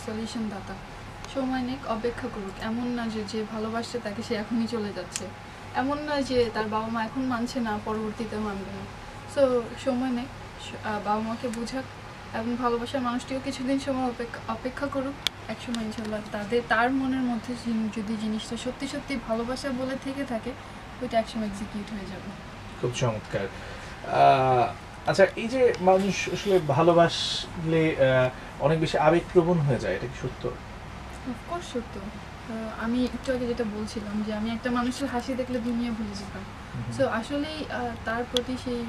Solution দাতা। সময় নিক, অপেক্ষা করুক। এমন না যে যে ভালোবাসছে তাকে সে এখনই চলে যাচ্ছে, এমন নয় যে তার বাবা মা এখন মানছে না পরবর্তীতে মানবে না। সো সময় নেক, বাবা মাকে বোঝাক এবং ভালোবাসার মানুষটিও কিছুদিন সময় অপেক্ষা করুক। একসময় ইনশাল্লাহ তার মনের মধ্যে যদি জিনিসটা সত্যি সত্যি ভালোবাসা বলে থেকে থাকে, ওইটা একসময় এক্সিকিউট হয়ে যাবে। খুব চমৎকার। আচ্ছা, এই যে মানুষ আসলে ভালোবাসলে অনেক বেশি আবেগপ্রবণ হয়ে যায়, এটা কি সত্য? অফকোর্স সত্য। আমি একটু আগে যেটা বলছিলাম যে আমি একটা মানুষের হাসি দেখলে দুনিয়া ভুলে যেতাম। সো আসলেই তার প্রতি সেই